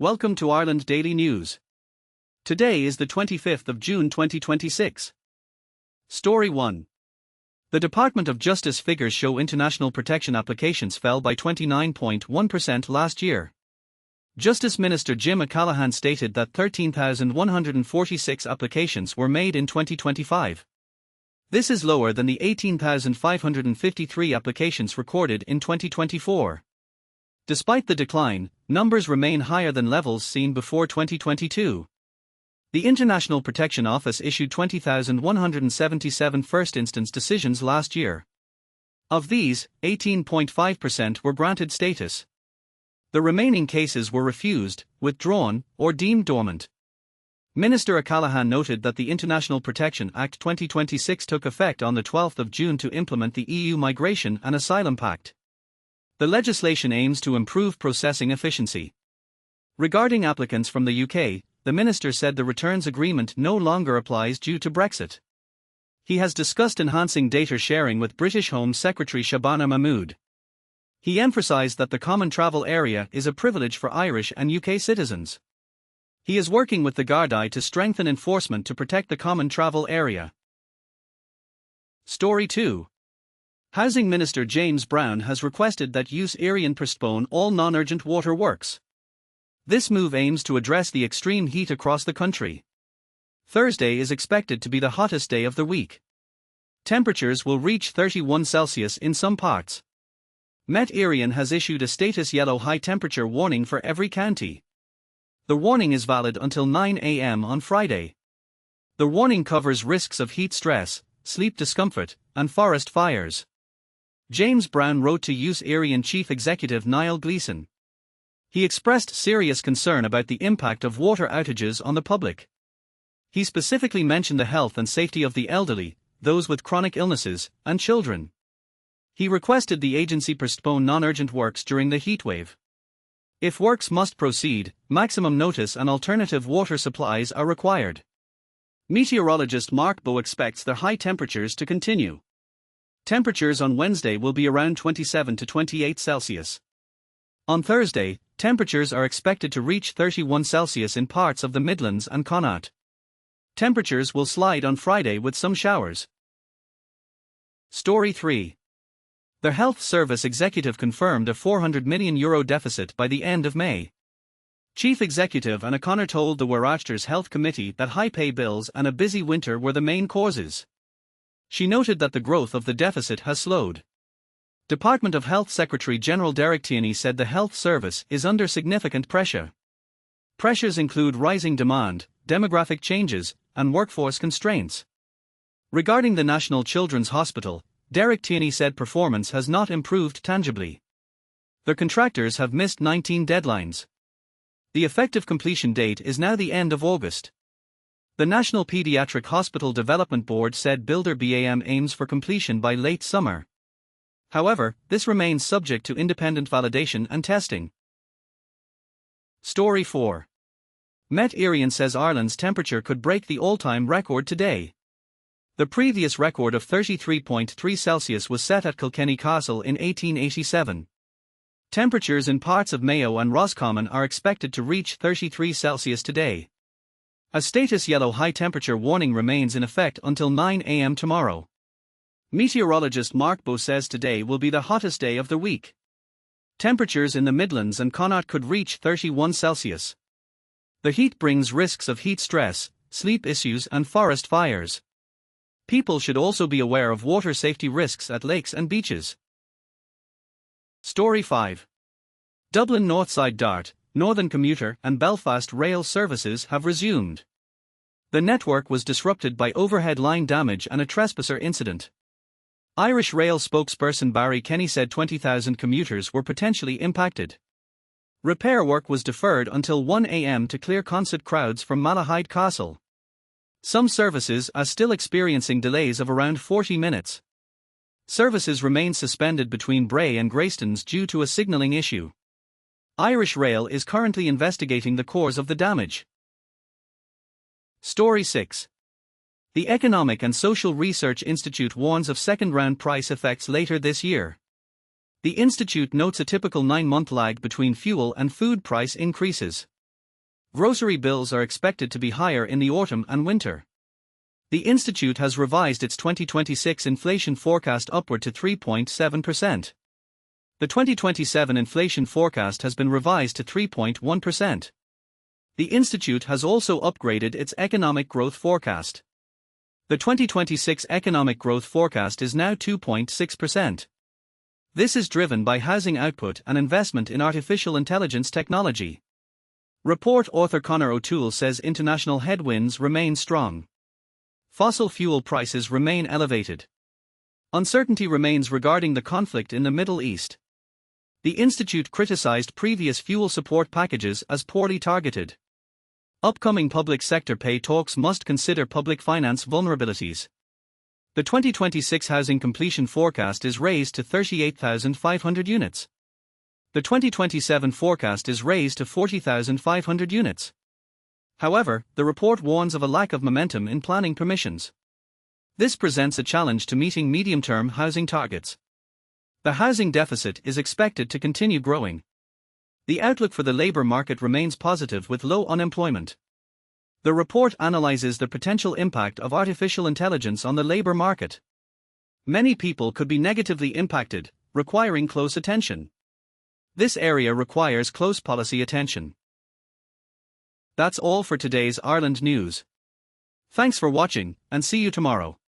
Welcome to Ireland Daily News. Today is the 25th of June 2026. Story 1. The Department of Justice figures show international protection applications fell by 29.1% last year. Justice Minister Jim O'Callaghan stated that 13,146 applications were made in 2025. This is lower than the 18,553 applications recorded in 2024. Despite the decline, numbers remain higher than levels seen before 2022. The International Protection Office issued 20,177 first-instance decisions last year. Of these, 18.5% were granted status. The remaining cases were refused, withdrawn, or deemed dormant. Minister O'Callaghan noted that the International Protection Act 2026 took effect on the 12th of June to implement the EU Migration and Asylum Pact. The legislation aims to improve processing efficiency. Regarding applicants from the UK, the minister said the returns agreement no longer applies due to Brexit. He has discussed enhancing data sharing with British Home Secretary Shabana Mahmood. He emphasised that the common travel area is a privilege for Irish and UK citizens. He is working with the Gardaí to strengthen enforcement to protect the common travel area. Story 2. Housing Minister James Browne has requested that ESRI postpone all non-urgent water works. This move aims to address the extreme heat across the country. Thursday is expected to be the hottest day of the week. Temperatures will reach 31 Celsius in some parts. Met Éireann has issued a status yellow high temperature warning for every county. The warning is valid until 9 a.m. on Friday. The warning covers risks of heat stress, sleep discomfort, and forest fires. James Browne wrote to ESRI Chief Executive Niall Gleeson. He expressed serious concern about the impact of water outages on the public. He specifically mentioned the health and safety of the elderly, those with chronic illnesses, and children. He requested the agency postpone non-urgent works during the heatwave. If works must proceed, maximum notice and alternative water supplies are required. Meteorologist Mark Bowe expects the high temperatures to continue. Temperatures on Wednesday will be around 27 to 28 Celsius. On Thursday, temperatures are expected to reach 31 Celsius in parts of the Midlands and Connaught. Temperatures will slide on Friday with some showers. Story 3. The Health Service Executive confirmed a €400 million deficit by the end of May. Chief Executive Anna Connor told the Oireachtas Health Committee that high pay bills and a busy winter were the main causes. She noted that the growth of the deficit has slowed. Department of Health Secretary General Derek Tierney said the health service is under significant pressure. Pressures include rising demand, demographic changes, and workforce constraints. Regarding the National Children's Hospital, Derek Tierney said performance has not improved tangibly. The contractors have missed 19 deadlines. The effective completion date is now the end of August. The National Paediatric Hospital Development Board said Builder BAM aims for completion by late summer. However, this remains subject to independent validation and testing. Story 4. Met Éireann says Ireland's temperature could break the all-time record today. The previous record of 33.3 Celsius was set at Kilkenny Castle in 1887. Temperatures in parts of Mayo and Roscommon are expected to reach 33 Celsius today. A status yellow high temperature warning remains in effect until 9 a.m. tomorrow. Meteorologist Mark Bowe says today will be the hottest day of the week. Temperatures in the Midlands and Connaught could reach 31 Celsius. The heat brings risks of heat stress, sleep issues and forest fires. People should also be aware of water safety risks at lakes and beaches. Story 5. Dublin Northside DART, Northern Commuter and Belfast rail services have resumed. The network was disrupted by overhead line damage and a trespasser incident. Irish Rail spokesperson Barry Kenny said 20,000 commuters were potentially impacted. Repair work was deferred until 1 a.m. to clear concert crowds from Malahide Castle. Some services are still experiencing delays of around 40 minutes. Services remain suspended between Bray and Greystones due to a signalling issue. Irish Rail is currently investigating the cause of the damage. Story 6. The Economic and Social Research Institute warns of second-round price effects later this year. The institute notes a typical 9-month lag between fuel and food price increases. Grocery bills are expected to be higher in the autumn and winter. The Institute has revised its 2026 inflation forecast upward to 3.7%. The 2027 inflation forecast has been revised to 3.1%. The Institute has also upgraded its economic growth forecast. The 2026 economic growth forecast is now 2.6%. This is driven by housing output and investment in artificial intelligence technology. Report author Conor O'Toole says international headwinds remain strong. Fossil fuel prices remain elevated. Uncertainty remains regarding the conflict in the Middle East. The Institute criticized previous fuel support packages as poorly targeted. Upcoming public sector pay talks must consider public finance vulnerabilities. The 2026 housing completion forecast is raised to 38,500 units. The 2027 forecast is raised to 40,500 units. However, the report warns of a lack of momentum in planning permissions. This presents a challenge to meeting medium-term housing targets. The housing deficit is expected to continue growing. The outlook for the labor market remains positive with low unemployment. The report analyzes the potential impact of artificial intelligence on the labor market. Many people could be negatively impacted, requiring close attention. This area requires close policy attention. That's all for today's Ireland news. Thanks for watching, and see you tomorrow.